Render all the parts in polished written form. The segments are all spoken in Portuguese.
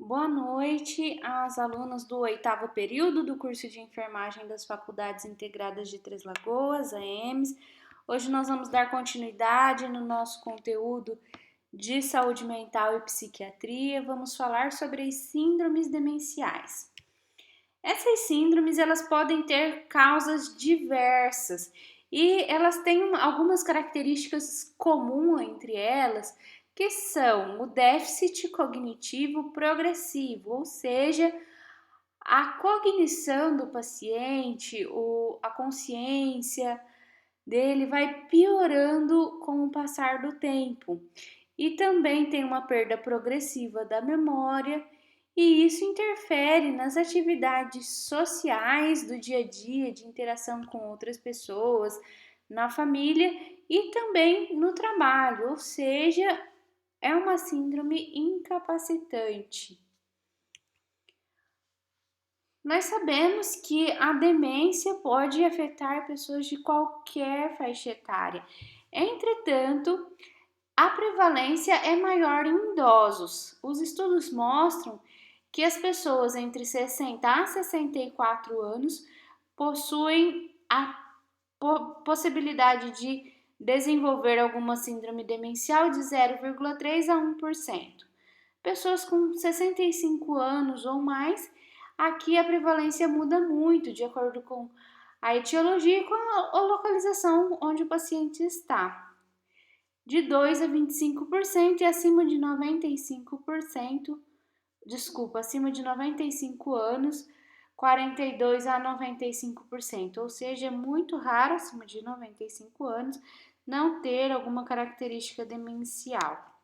Boa noite às alunas do oitavo período do curso de enfermagem das Faculdades Integradas de Três Lagoas, AEMS. Hoje nós vamos dar continuidade no nosso conteúdo de saúde mental e psiquiatria. Vamos falar sobre as síndromes demenciais. Essas síndromes, elas podem ter causas diversas e elas têm algumas características comuns entre elas, que são o déficit cognitivo progressivo, ou seja, a cognição do paciente, a consciência dele vai piorando com o passar do tempo. E também tem uma perda progressiva da memória, e isso interfere nas atividades sociais do dia a dia, de interação com outras pessoas, na família e também no trabalho, ou seja, é uma síndrome incapacitante. Nós sabemos que a demência pode afetar pessoas de qualquer faixa etária. Entretanto, a prevalência é maior em idosos. Os estudos mostram que as pessoas entre 60 a 64 anos possuem a possibilidade de desenvolver alguma síndrome demencial de 0,3 a 1%. Pessoas com 65 anos ou mais, aqui a prevalência muda muito de acordo com a etiologia e com a localização onde o paciente está. De 2 a 25% e acima de 95%, acima de 95 anos, 42 a 95%, ou seja, é muito raro acima de 95 anos não ter alguma característica demencial.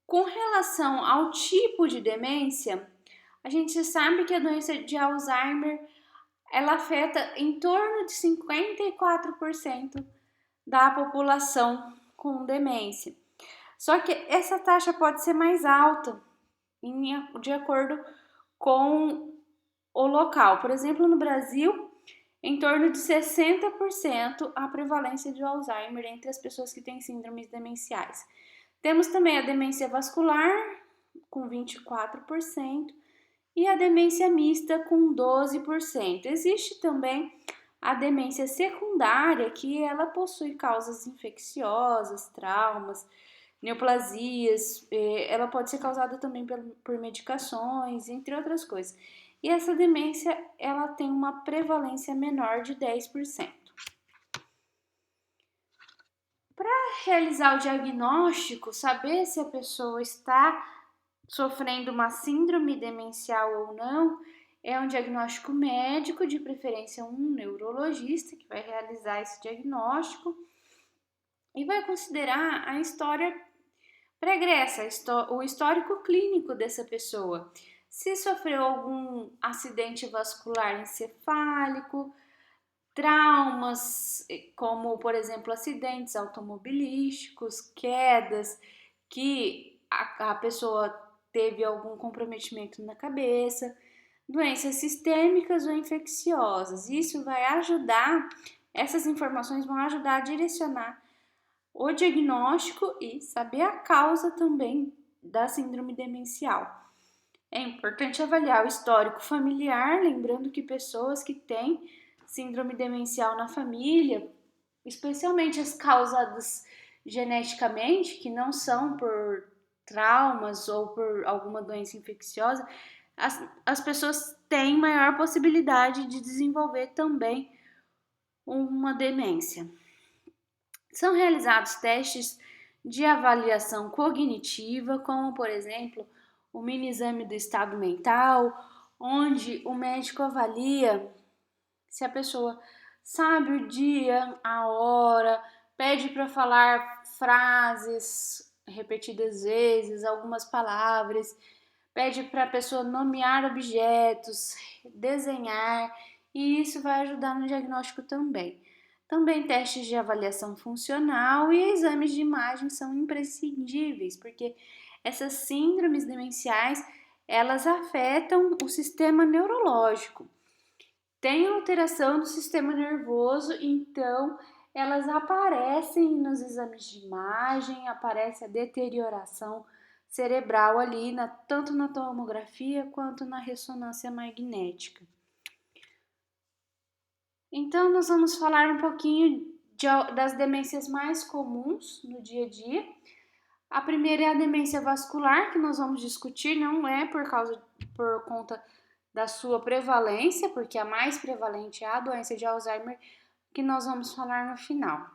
Com relação ao tipo de demência, a gente sabe que a doença de Alzheimer ela afeta em torno de 54% da população com demência. Só que essa taxa pode ser mais alta de acordo com o local. Por exemplo, no Brasil, em torno de 60% a prevalência de Alzheimer entre as pessoas que têm síndromes demenciais. Temos também a demência vascular, com 24%, e a demência mista, com 12%. Existe também a demência secundária, que ela possui causas infecciosas, traumas, neoplasias, ela pode ser causada também por medicações, entre outras coisas. E essa demência, ela tem uma prevalência menor de 10%. Para realizar o diagnóstico, saber se a pessoa está sofrendo uma síndrome demencial ou não, é um diagnóstico médico, de preferência um neurologista que vai realizar esse diagnóstico e vai considerar a história pregressa, o histórico clínico dessa pessoa. Se sofreu algum acidente vascular encefálico, traumas, como, por exemplo, acidentes automobilísticos, quedas, que a pessoa teve algum comprometimento na cabeça, doenças sistêmicas ou infecciosas. Isso vai ajudar, essas informações vão ajudar a direcionar o diagnóstico e saber a causa também da síndrome demencial. É importante avaliar o histórico familiar, lembrando que pessoas que têm síndrome demencial na família, especialmente as causadas geneticamente, que não por traumas ou por alguma doença infecciosa, as pessoas têm maior possibilidade de desenvolver também uma demência. São realizados testes de avaliação cognitiva, como, por exemplo, o mini exame do estado mental, onde o médico avalia se a pessoa sabe o dia, a hora, pede para falar frases repetidas vezes, algumas palavras, pede para a pessoa nomear objetos, desenhar, e isso vai ajudar no diagnóstico também. Também testes de avaliação funcional e exames de imagem são imprescindíveis, porque essas síndromes demenciais, elas afetam o sistema neurológico. Tem alteração do sistema nervoso, então elas aparecem nos exames de imagem, aparece a deterioração cerebral ali, tanto na tomografia quanto na ressonância magnética. Então, nós vamos falar um pouquinho das demências mais comuns no dia a dia. A primeira é a demência vascular, que nós vamos discutir, não é por conta da sua prevalência, porque a mais prevalente é a doença de Alzheimer, que nós vamos falar no final.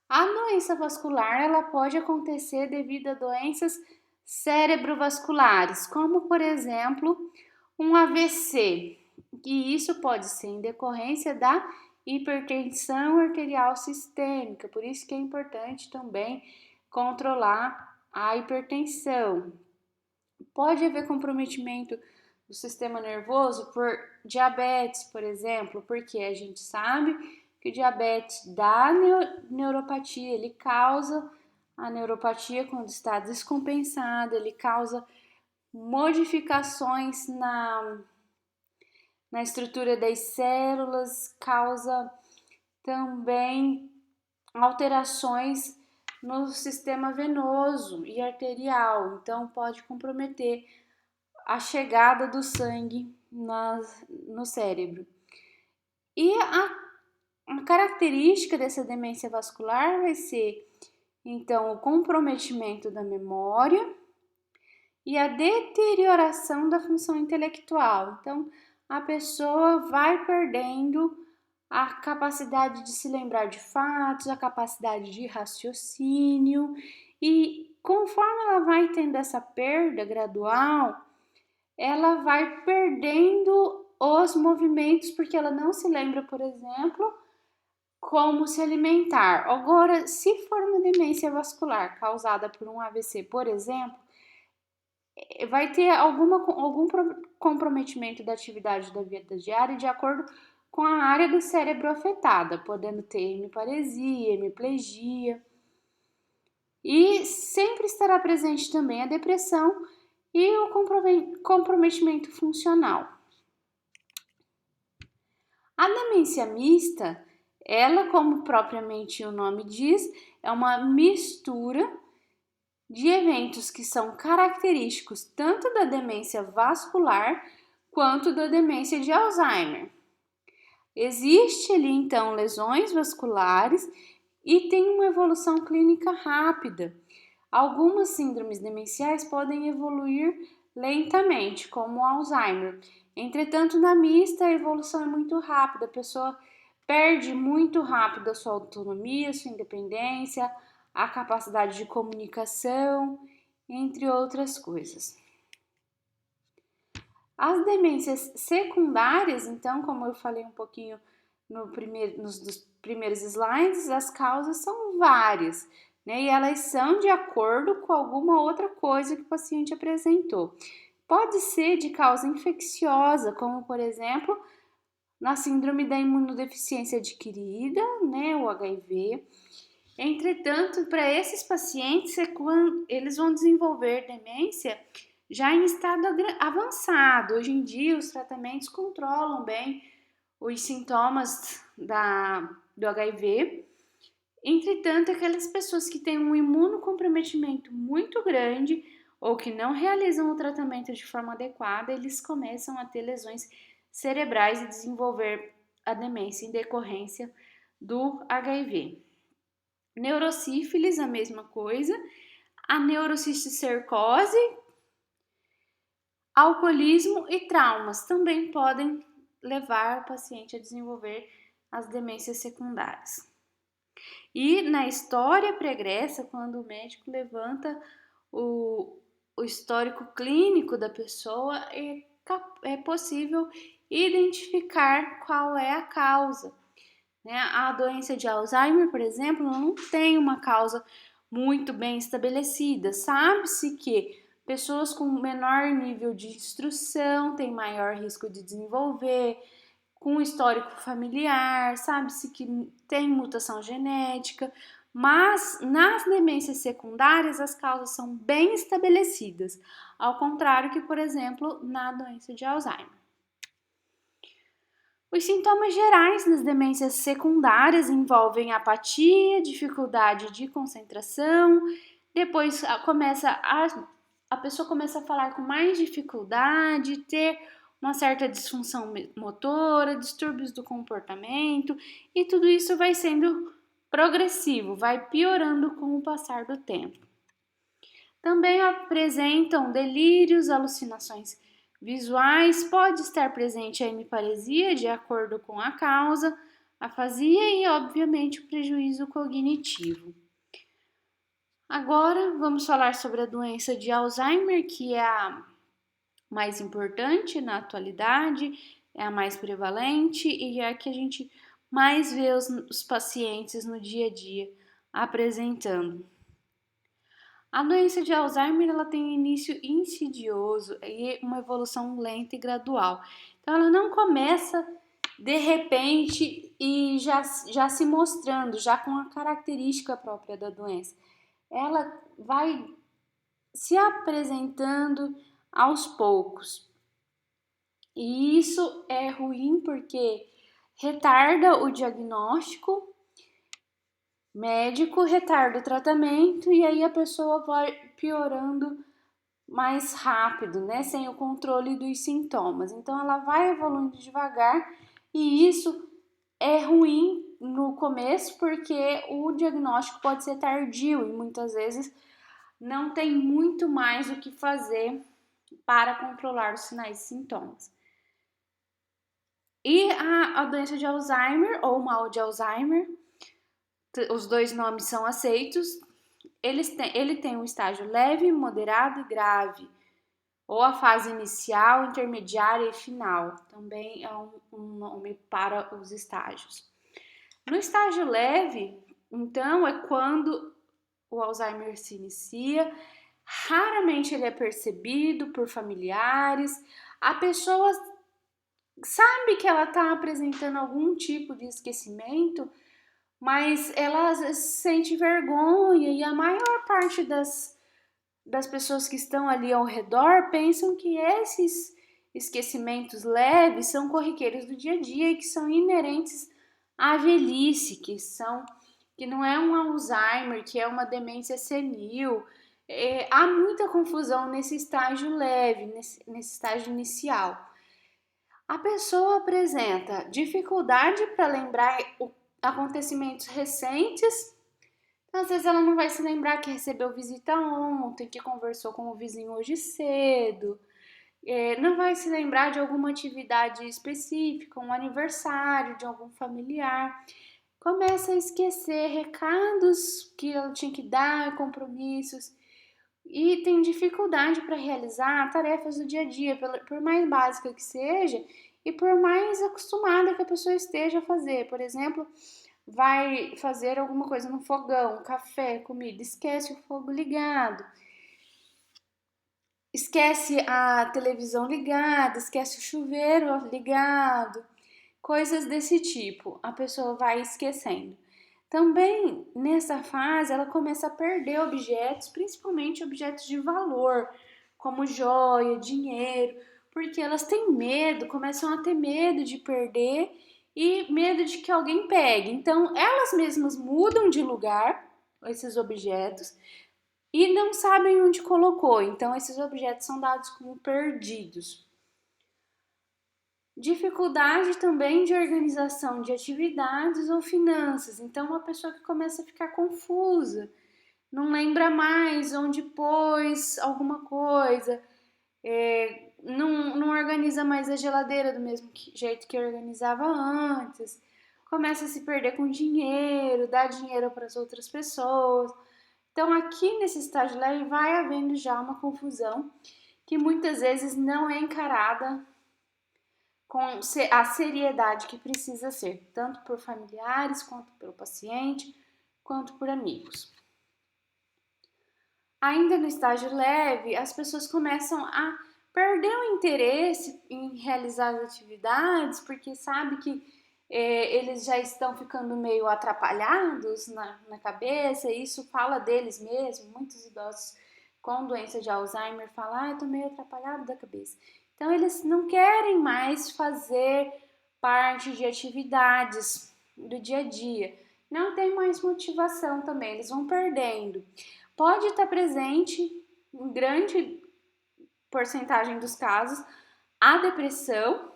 A doença vascular, ela pode acontecer devido a doenças cerebrovasculares, como, por exemplo, um AVC, e isso pode ser em decorrência da hipertensão arterial sistêmica, por isso que é importante também controlar a hipertensão. Pode haver comprometimento do sistema nervoso por diabetes, por exemplo, porque a gente sabe que o diabetes dá neuropatia, ele causa a neuropatia quando está descompensada, ele causa modificações na estrutura das células, causa também alterações no sistema venoso e arterial, então pode comprometer a chegada do sangue no cérebro. E a característica dessa demência vascular vai ser, então, o comprometimento da memória e a deterioração da função intelectual. Então, a pessoa vai perdendo a capacidade de se lembrar de fatos, a capacidade de raciocínio, e conforme ela vai tendo essa perda gradual, ela vai perdendo os movimentos, porque ela não se lembra, por exemplo, como se alimentar. Agora, se for uma demência vascular causada por um AVC, por exemplo, vai ter algum comprometimento da atividade da vida diária de acordo com a área do cérebro afetada, podendo ter hemiparesia, hemiplegia. E sempre estará presente também a depressão e o comprometimento funcional. A demência mista, ela, como propriamente o nome diz, é uma mistura de eventos que são característicos tanto da demência vascular quanto da demência de Alzheimer. Existe ali, então, lesões vasculares e tem uma evolução clínica rápida. Algumas síndromes demenciais podem evoluir lentamente, como o Alzheimer. Entretanto, na mista, a evolução é muito rápida, a pessoa perde muito rápido a sua autonomia, a sua independência, a capacidade de comunicação, entre outras coisas. As demências secundárias, então, como eu falei um pouquinho nos primeiros slides, as causas são várias, né? E elas são de acordo com alguma outra coisa que o paciente apresentou. Pode ser de causa infecciosa, como, por exemplo, na síndrome da imunodeficiência adquirida, né, o HIV. Entretanto, para esses pacientes, eles vão desenvolver demência já em estado avançado. Hoje em dia, os tratamentos controlam bem os sintomas do HIV. Entretanto, aquelas pessoas que têm um imunocomprometimento muito grande ou que não realizam o tratamento de forma adequada, eles começam a ter lesões cerebrais e desenvolver a demência em decorrência do HIV. Neurosífilis, a mesma coisa. A neurocisticercose, alcoolismo e traumas também podem levar o paciente a desenvolver as demências secundárias. E na história pregressa, quando o médico levanta o histórico clínico da pessoa, é possível identificar qual é a causa. A doença de Alzheimer, por exemplo, não tem uma causa muito bem estabelecida. Sabe-se que pessoas com menor nível de instrução têm maior risco de desenvolver, com histórico familiar, sabe-se que tem mutação genética, mas nas demências secundárias as causas são bem estabelecidas, ao contrário que, por exemplo, na doença de Alzheimer. Os sintomas gerais das demências secundárias envolvem apatia, dificuldade de concentração, depois a pessoa começa a falar com mais dificuldade, ter uma certa disfunção motora, distúrbios do comportamento, e tudo isso vai sendo progressivo, vai piorando com o passar do tempo. Também apresentam delírios, alucinações visuais, pode estar presente a hemiparesia de acordo com a causa, afasia e, obviamente, o prejuízo cognitivo. Agora vamos falar sobre a doença de Alzheimer, que é a mais importante na atualidade, é a mais prevalente e é a que a gente mais vê os pacientes no dia a dia apresentando. A doença de Alzheimer ela tem um início insidioso e uma evolução lenta e gradual. Então, ela não começa de repente e já se mostrando, já com a característica própria da doença. Ela vai se apresentando aos poucos. E isso é ruim porque retarda o diagnóstico médico, retarda o tratamento e aí a pessoa vai piorando mais rápido, né, sem o controle dos sintomas. Então ela vai evoluindo devagar e isso é ruim no começo porque o diagnóstico pode ser tardio e muitas vezes não tem muito mais o que fazer para controlar os sinais e sintomas. E a doença de Alzheimer ou mal de Alzheimer, os dois nomes são aceitos. Ele tem um estágio leve, moderado e grave, ou a fase inicial, intermediária e final. Também é um nome para os estágios. No estágio leve, então, é quando o Alzheimer se inicia. Raramente ele é percebido por familiares. A pessoa sabe que ela está apresentando algum tipo de esquecimento, mas ela sente vergonha e a maior parte das pessoas que estão ali ao redor pensam que esses esquecimentos leves são corriqueiros do dia a dia e que são inerentes à velhice, que não é um Alzheimer, que é uma demência senil. Há muita confusão nesse estágio leve, nesse estágio inicial. A pessoa apresenta dificuldade para lembrar acontecimentos recentes. Então, às vezes ela não vai se lembrar que recebeu visita ontem, que conversou com o vizinho hoje cedo, não vai se lembrar de alguma atividade específica, um aniversário de algum familiar. Começa a esquecer recados que ela tinha que dar, compromissos, e tem dificuldade para realizar tarefas do dia a dia, por mais básica que seja e por mais acostumada que a pessoa esteja a fazer. Por exemplo, vai fazer alguma coisa no fogão, café, comida, esquece o fogo ligado, esquece a televisão ligada, esquece o chuveiro ligado, coisas desse tipo, a pessoa vai esquecendo. Também nessa fase ela começa a perder objetos, principalmente objetos de valor, como joia, dinheiro, porque elas têm medo, começam a ter medo de perder e medo de que alguém pegue. Então, elas mesmas mudam de lugar esses objetos e não sabem onde colocou. Então, esses objetos são dados como perdidos. Dificuldade também de organização de atividades ou finanças. Então, uma pessoa que começa a ficar confusa, não lembra mais onde pôs alguma coisa, não organiza mais a geladeira do mesmo jeito que organizava antes, começa a se perder com dinheiro, dá dinheiro para as outras pessoas. Então, aqui nesse estágio leve vai havendo já uma confusão que muitas vezes não é encarada com a seriedade que precisa ser, tanto por familiares, quanto pelo paciente, quanto por amigos. Ainda no estágio leve, as pessoas começam a perder o interesse em realizar as atividades, porque sabe que eles já estão ficando meio atrapalhados na cabeça, e isso fala deles mesmos. Muitos idosos com doença de Alzheimer falam, eu tô meio atrapalhado da cabeça. Então, eles não querem mais fazer parte de atividades do dia a dia. Não tem mais motivação também, eles vão perdendo. Pode estar presente, em grande porcentagem dos casos, a depressão.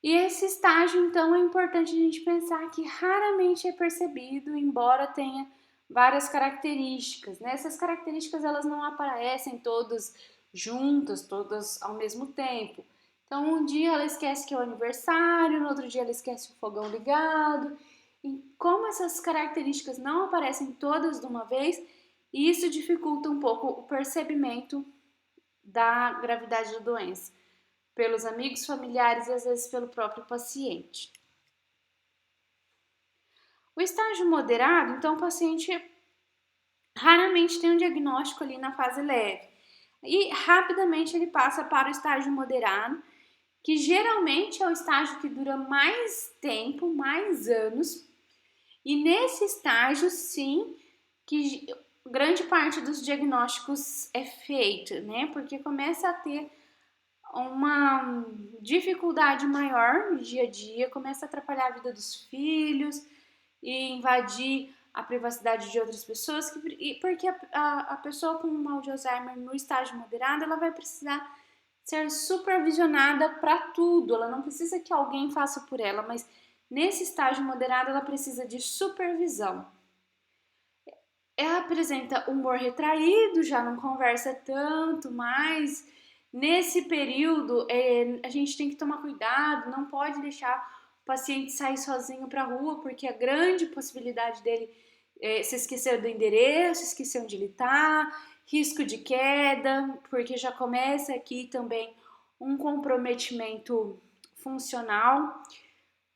E esse estágio, então, é importante a gente pensar que raramente é percebido, embora tenha várias características, né? Essas características, elas não aparecem todas juntas, todas ao mesmo tempo. Então, um dia ela esquece que é o aniversário, no outro dia ela esquece o fogão ligado. E como essas características não aparecem todas de uma vez, isso dificulta um pouco o percebimento da gravidade da doença pelos amigos, familiares e às vezes pelo próprio paciente. O estágio moderado, então o paciente raramente tem um diagnóstico ali na fase leve e rapidamente ele passa para o estágio moderado, que geralmente é o estágio que dura mais tempo, mais anos, e nesse estágio sim que grande parte dos diagnósticos é feita, né? Porque começa a ter uma dificuldade maior no dia a dia, começa a atrapalhar a vida dos filhos e invadir a privacidade de outras pessoas, porque a pessoa com mal de Alzheimer no estágio moderado, ela vai precisar ser supervisionada para tudo, ela não precisa que alguém faça por ela, mas nesse estágio moderado ela precisa de supervisão. Ela apresenta humor retraído, já não conversa tanto mais. Nesse período, a gente tem que tomar cuidado, não pode deixar o paciente sair sozinho para a rua, porque a grande possibilidade dele se esquecer do endereço, esquecer onde ele está, risco de queda, porque já começa aqui também um comprometimento funcional.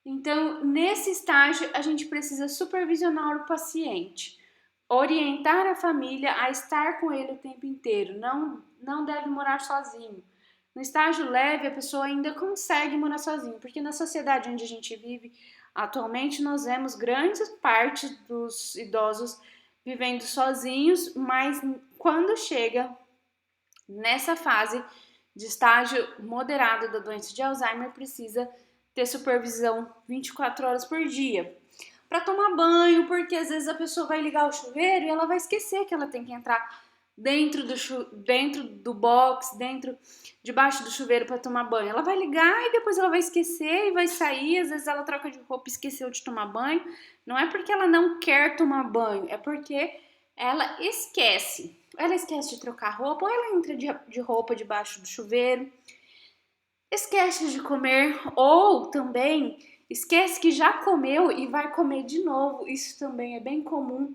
Então, nesse estágio, a gente precisa supervisionar o paciente, orientar a família a estar com ele o tempo inteiro, não deve morar sozinho. No estágio leve, a pessoa ainda consegue morar sozinho, porque na sociedade onde a gente vive atualmente, nós vemos grandes partes dos idosos vivendo sozinhos, mas quando chega nessa fase de estágio moderado da doença de Alzheimer, precisa ter supervisão 24 horas por dia. Para tomar banho, porque às vezes a pessoa vai ligar o chuveiro e ela vai esquecer que ela tem que entrar dentro do box, debaixo do chuveiro para tomar banho. Ela vai ligar e depois ela vai esquecer e vai sair, às vezes ela troca de roupa e esqueceu de tomar banho. Não é porque ela não quer tomar banho, é porque ela esquece. Ela esquece de trocar roupa ou ela entra de roupa debaixo do chuveiro. Esquece de comer ou também esquece que já comeu e vai comer de novo. Isso também é bem comum.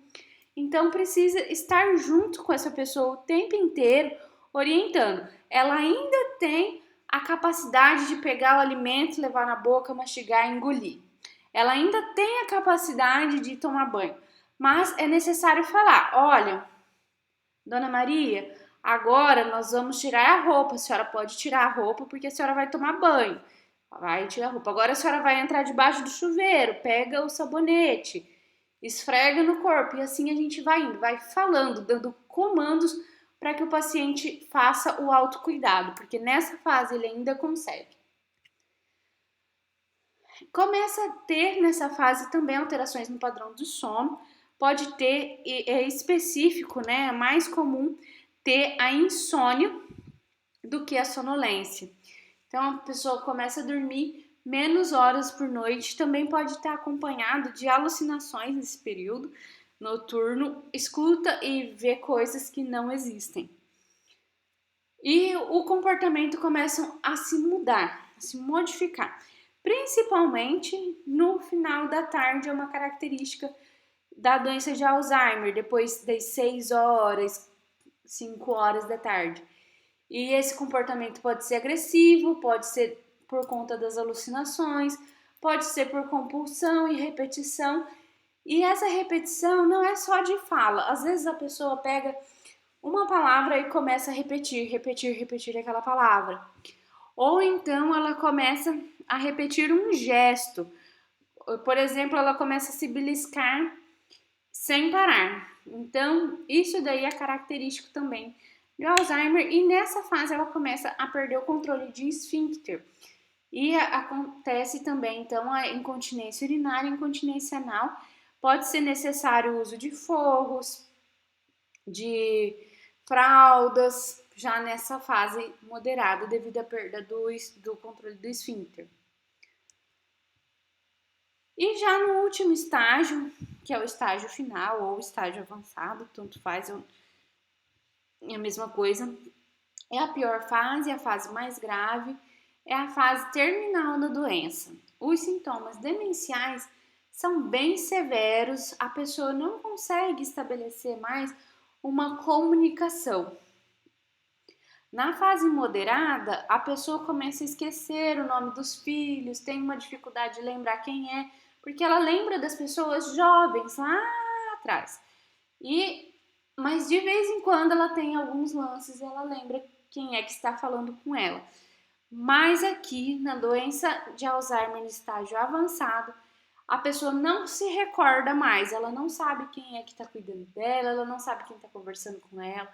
Então precisa estar junto com essa pessoa o tempo inteiro, orientando. Ela ainda tem a capacidade de pegar o alimento, levar na boca, mastigar e engolir. Ela ainda tem a capacidade de tomar banho. Mas é necessário falar, olha, Dona Maria, agora nós vamos tirar a roupa. A senhora pode tirar a roupa porque a senhora vai tomar banho. Vai tirar a roupa. Agora a senhora vai entrar debaixo do chuveiro, pega o sabonete, esfrega no corpo. E assim a gente vai indo, vai falando, dando comandos para que o paciente faça o autocuidado, porque nessa fase ele ainda consegue. Começa a ter nessa fase também alterações no padrão do sono. Pode ter, é específico, né? É mais comum ter a insônia do que a sonolência. Então a pessoa começa a dormir menos horas por noite, também pode estar acompanhado de alucinações nesse período noturno, escuta e vê coisas que não existem. E o comportamento começa a se mudar, a se modificar. Principalmente no final da tarde, é uma característica da doença de Alzheimer, depois das 6 horas, 5 horas da tarde. E esse comportamento pode ser agressivo, pode ser por conta das alucinações, pode ser por compulsão e repetição. E essa repetição não é só de fala. Às vezes a pessoa pega uma palavra e começa a repetir aquela palavra. Ou então ela começa a repetir um gesto. Por exemplo, ela começa a se beliscar sem parar. Então, isso daí é característico também de Alzheimer. E nessa fase ela começa a perder o controle de esfíncter. E acontece também, então, a incontinência urinária e incontinência anal. Pode ser necessário o uso de forros, de fraldas, já nessa fase moderada, devido à perda do controle do esfíncter. E já no último estágio, que é o estágio final ou estágio avançado, tanto faz, é a mesma coisa, é a pior fase, a fase mais grave, é a fase terminal da doença. Os sintomas demenciais são bem severos, a pessoa não consegue estabelecer mais uma comunicação. Na fase moderada, a pessoa começa a esquecer o nome dos filhos, tem uma dificuldade de lembrar quem é, porque ela lembra das pessoas jovens lá atrás. Mas de vez em quando ela tem alguns lances e ela lembra quem é que está falando com ela. Mas aqui, na doença de Alzheimer no estágio avançado, a pessoa não se recorda mais, ela não sabe quem é que está cuidando dela, ela não sabe quem está conversando com ela.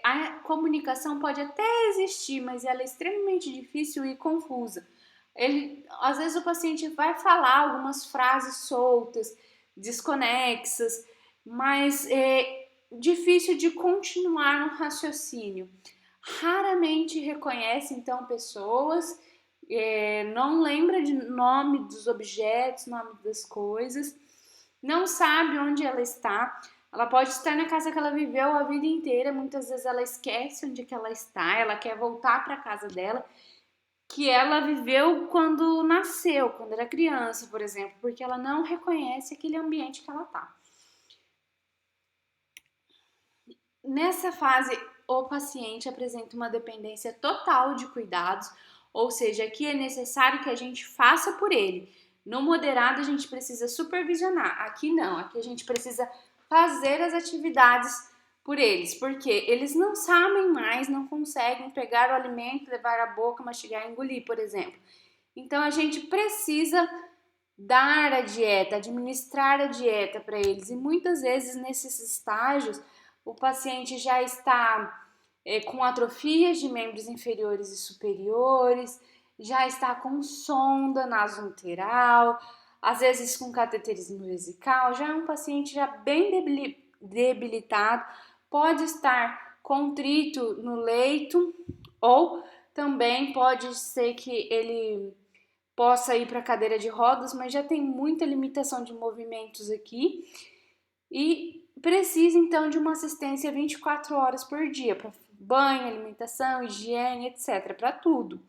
A comunicação pode até existir, mas ela é extremamente difícil e confusa. Às vezes o paciente vai falar algumas frases soltas, desconexas, mas é difícil de continuar no raciocínio. Raramente reconhece, então, pessoas, não lembra de nome dos objetos, nome das coisas, não sabe onde ela está. Ela pode estar na casa que ela viveu a vida inteira, muitas vezes ela esquece onde que ela está, ela quer voltar para a casa dela, que ela viveu quando nasceu, quando era criança, por exemplo, porque ela não reconhece aquele ambiente que ela está. Nessa fase, o paciente apresenta uma dependência total de cuidados, ou seja, aqui é necessário que a gente faça por ele. No moderado, a gente precisa supervisionar. Aqui não, aqui a gente precisa fazer as atividades por eles, porque eles não sabem mais, não conseguem pegar o alimento, levar à boca, mastigar e engolir, por exemplo. Então, a gente precisa dar a dieta, administrar a dieta para eles. E muitas vezes, nesses estágios, o paciente já está com atrofias de membros inferiores e superiores, já está com sonda nasoonteral, às vezes com cateterismo vesical, já é um paciente já bem debilitado, pode estar contrito no leito ou também pode ser que ele possa ir para a cadeira de rodas, mas já tem muita limitação de movimentos aqui e precisa então de uma assistência 24 horas por dia para banho, alimentação, higiene, etc, para tudo.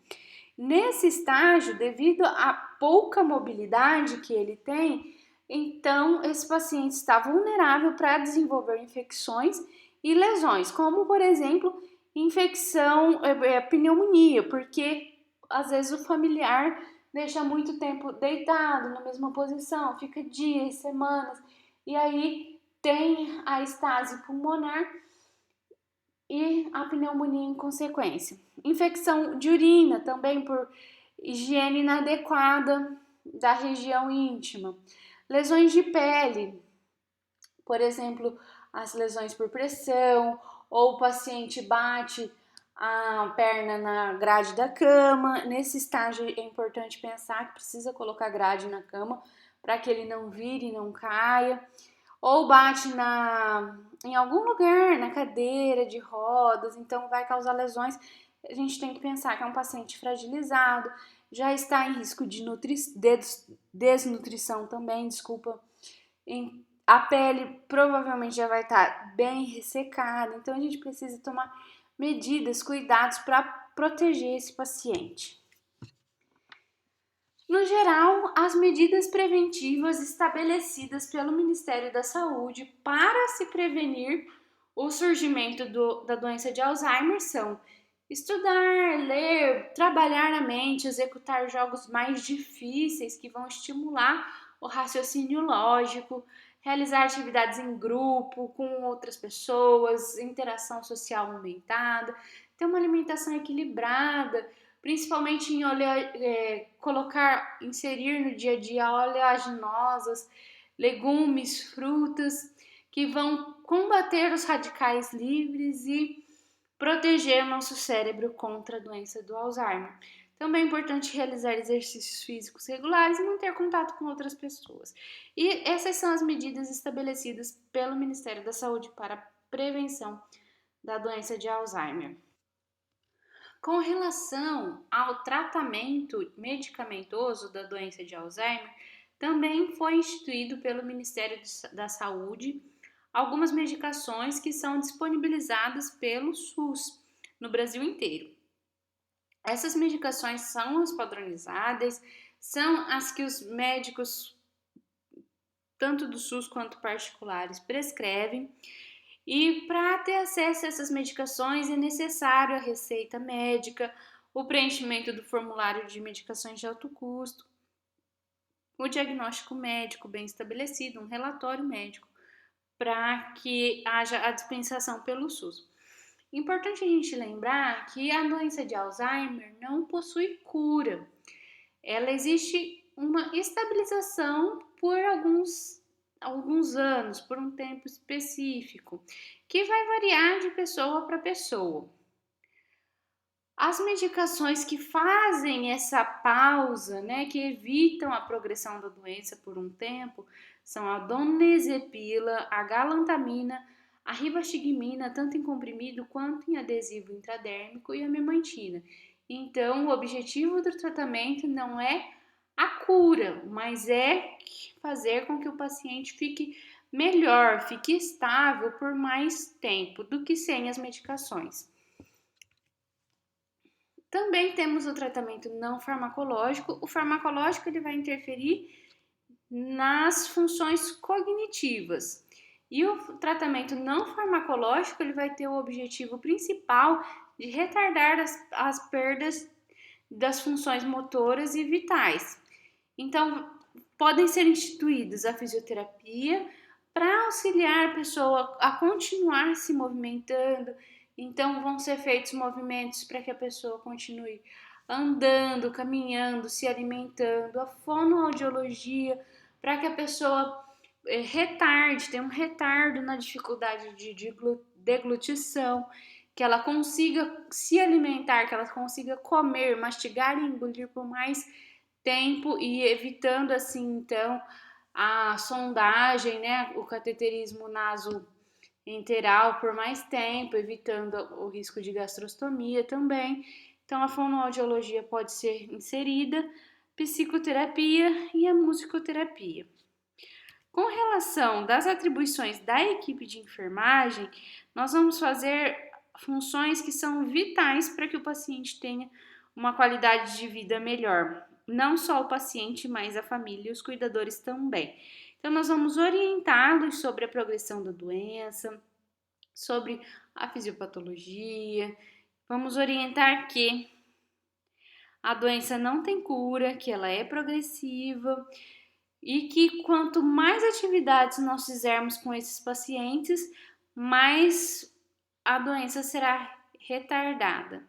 Nesse estágio, devido à pouca mobilidade que ele tem, então esse paciente está vulnerável para desenvolver infecções e lesões, como por exemplo, infecção, pneumonia, porque às vezes o familiar deixa muito tempo deitado na mesma posição, fica dias, semanas, e aí tem a estase pulmonar e a pneumonia em consequência. Infecção de urina também por higiene inadequada da região íntima. Lesões de pele, por exemplo, as lesões por pressão, ou o paciente bate a perna na grade da cama. Nesse estágio é importante pensar que precisa colocar grade na cama para que ele não vire e não caia. Ou bate em algum lugar, na cadeira de rodas, então vai causar lesões. A gente tem que pensar que é um paciente fragilizado, já está em risco de desnutrição também, desculpa. A pele provavelmente já vai estar bem ressecada, então a gente precisa tomar medidas, cuidados para proteger esse paciente. No geral, as medidas preventivas estabelecidas pelo Ministério da Saúde para se prevenir o surgimento da doença de Alzheimer são estudar, ler, trabalhar a mente, executar jogos mais difíceis que vão estimular o raciocínio lógico, realizar atividades em grupo, com outras pessoas, interação social aumentada, ter uma alimentação equilibrada, principalmente em inserir no dia a dia oleaginosas, legumes, frutas, que vão combater os radicais livres e proteger o nosso cérebro contra a doença do Alzheimer. Também é importante realizar exercícios físicos regulares e manter contato com outras pessoas. E essas são as medidas estabelecidas pelo Ministério da Saúde para a prevenção da doença de Alzheimer. Com relação ao tratamento medicamentoso da doença de Alzheimer, também foi instituído pelo Ministério da Saúde algumas medicações que são disponibilizadas pelo SUS no Brasil inteiro. Essas medicações são as padronizadas, são as que os médicos, tanto do SUS quanto particulares, prescrevem. E para ter acesso a essas medicações é necessário a receita médica, o preenchimento do formulário de medicações de alto custo, o diagnóstico médico bem estabelecido, um relatório médico, para que haja a dispensação pelo SUS. Importante a gente lembrar que a doença de Alzheimer não possui cura. Ela existe uma estabilização por alguns anos, por um tempo específico, que vai variar de pessoa para pessoa. As medicações que fazem essa pausa, né, que evitam a progressão da doença por um tempo, são a donezepila, a galantamina, a rivastigmina, tanto em comprimido quanto em adesivo intradérmico, e a memantina. Então, o objetivo do tratamento não é a cura, mas é fazer com que o paciente fique melhor, fique estável por mais tempo do que sem as medicações. Também temos o tratamento não farmacológico. O farmacológico ele vai interferir nas funções cognitivas. E o tratamento não farmacológico ele vai ter o objetivo principal de retardar as perdas das funções motoras e vitais. Então, podem ser instituídas a fisioterapia para auxiliar a pessoa a continuar se movimentando. Então, vão ser feitos movimentos para que a pessoa continue andando, caminhando, se alimentando, a fonoaudiologia, para que a pessoa tenha um retardo na dificuldade de deglutição, que ela consiga se alimentar, que ela consiga comer, mastigar e engolir por mais tempo e evitando assim então a sondagem, né, o cateterismo nasoenteral por mais tempo, evitando o risco de gastrostomia também. Então a fonoaudiologia pode ser inserida, psicoterapia e a musicoterapia. Com relação das atribuições da equipe de enfermagem, nós vamos fazer funções que são vitais para que o paciente tenha uma qualidade de vida melhor. Não só o paciente, mas a família e os cuidadores também. Então, nós vamos orientá-los sobre a progressão da doença, sobre a fisiopatologia. Vamos orientar que a doença não tem cura, que ela é progressiva e que quanto mais atividades nós fizermos com esses pacientes, mais a doença será retardada,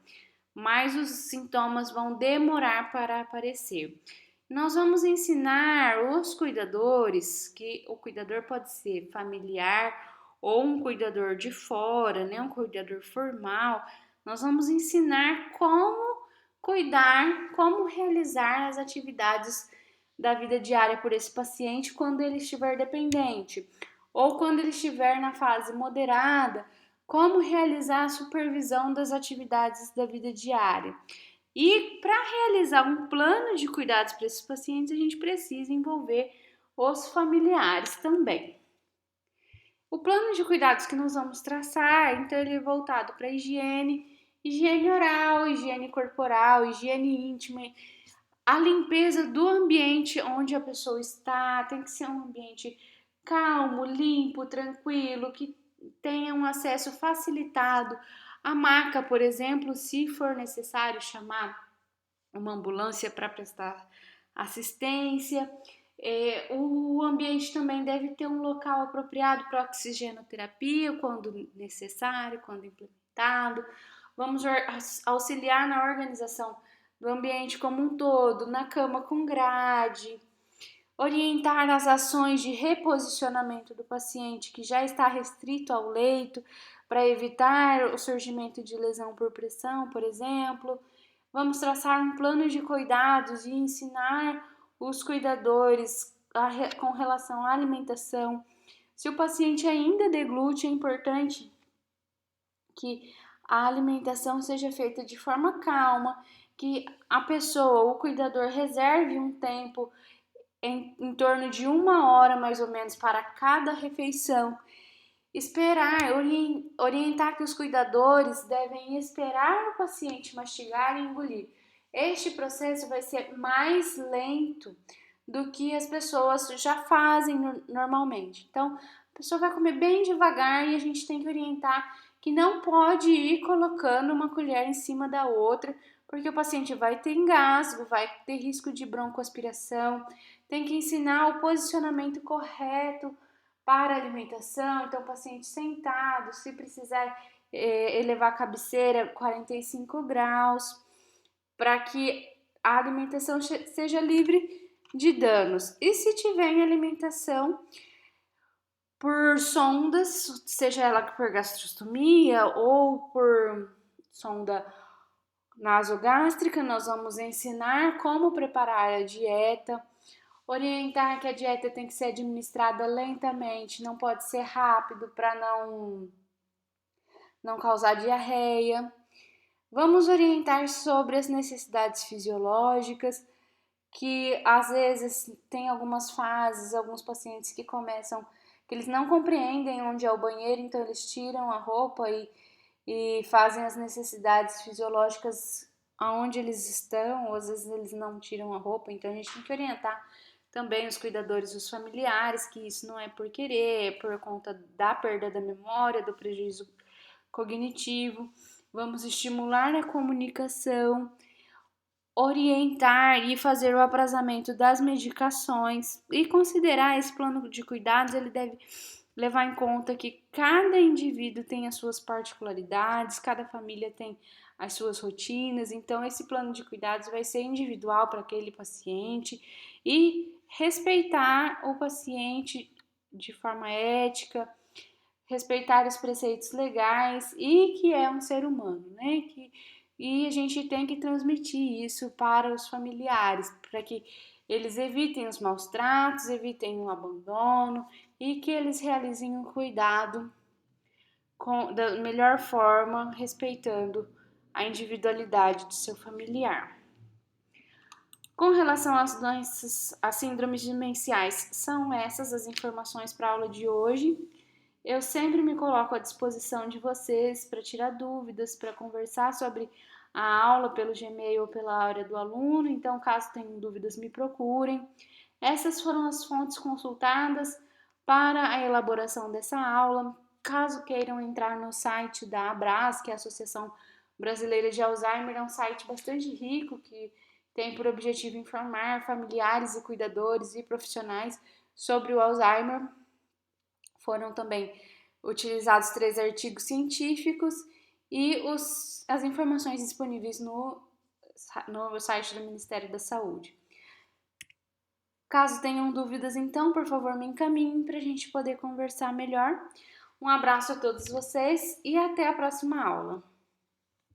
mais os sintomas vão demorar para aparecer. Nós vamos ensinar os cuidadores, que o cuidador pode ser familiar ou um cuidador de fora, né, um cuidador formal. Nós vamos ensinar como cuidar, como realizar as atividades da vida diária por esse paciente quando ele estiver dependente ou quando ele estiver na fase moderada, como realizar a supervisão das atividades da vida diária. E para realizar um plano de cuidados para esses pacientes, a gente precisa envolver os familiares também. O plano de cuidados que nós vamos traçar, então ele é voltado para higiene oral, higiene corporal, higiene íntima, a limpeza do ambiente onde a pessoa está, tem que ser um ambiente calmo, limpo, tranquilo, que tenha um acesso facilitado. A maca, por exemplo, se for necessário chamar uma ambulância para prestar assistência. O ambiente também deve ter um local apropriado para oxigenoterapia, quando necessário, quando implementado. Vamos auxiliar na organização do ambiente como um todo, na cama com grade, orientar as ações de reposicionamento do paciente que já está restrito ao leito, para evitar o surgimento de lesão por pressão, por exemplo. Vamos traçar um plano de cuidados e ensinar os cuidadores com relação à alimentação. Se o paciente ainda deglute, é importante que a alimentação seja feita de forma calma, que a pessoa, o cuidador, reserve um tempo em torno de 1 hora mais ou menos para cada refeição. Orientar que os cuidadores devem esperar o paciente mastigar e engolir. Este processo vai ser mais lento do que as pessoas já fazem normalmente. Então, a pessoa vai comer bem devagar e a gente tem que orientar que não pode ir colocando uma colher em cima da outra, porque o paciente vai ter engasgo, vai ter risco de broncoaspiração. Tem que ensinar o posicionamento correto para a alimentação, então o paciente sentado, se precisar elevar a cabeceira 45 graus, para que a alimentação seja livre de danos. E se tiver em alimentação por sondas, seja ela por gastrostomia ou por sonda nasogástrica, nós vamos ensinar como preparar a dieta, orientar que a dieta tem que ser administrada lentamente, não pode ser rápido para não causar diarreia. Vamos orientar sobre as necessidades fisiológicas, que às vezes tem algumas fases, alguns pacientes que eles não compreendem onde é o banheiro, então eles tiram a roupa e fazem as necessidades fisiológicas aonde eles estão, ou às vezes eles não tiram a roupa, então a gente tem que orientar também os cuidadores e os familiares que isso não é por querer, é por conta da perda da memória, do prejuízo cognitivo. Vamos estimular a comunicação, orientar e fazer o aprazamento das medicações e considerar esse plano de cuidados, ele deve levar em conta que cada indivíduo tem as suas particularidades, cada família tem as suas rotinas, então esse plano de cuidados vai ser individual para aquele paciente e respeitar o paciente de forma ética, respeitar os preceitos legais e que é um ser humano, né? E a gente tem que transmitir isso para os familiares, para que eles evitem os maus tratos, evitem o abandono e que eles realizem o cuidado da melhor forma, respeitando a individualidade do seu familiar. Com relação às doenças, às síndromes demenciais, são essas as informações para a aula de hoje. Eu sempre me coloco à disposição de vocês para tirar dúvidas, para conversar sobre a aula pelo Gmail ou pela área do aluno, então caso tenham dúvidas me procurem. Essas foram as fontes consultadas para a elaboração dessa aula. Caso queiram entrar no site da ABRAS, que é a Associação Brasileira de Alzheimer, é um site bastante rico que tem por objetivo informar familiares e cuidadores e profissionais sobre o Alzheimer. Foram também utilizados 3 artigos científicos e as informações disponíveis no site do Ministério da Saúde. Caso tenham dúvidas, então, por favor, me encaminhem para a gente poder conversar melhor. Um abraço a todos vocês e até a próxima aula.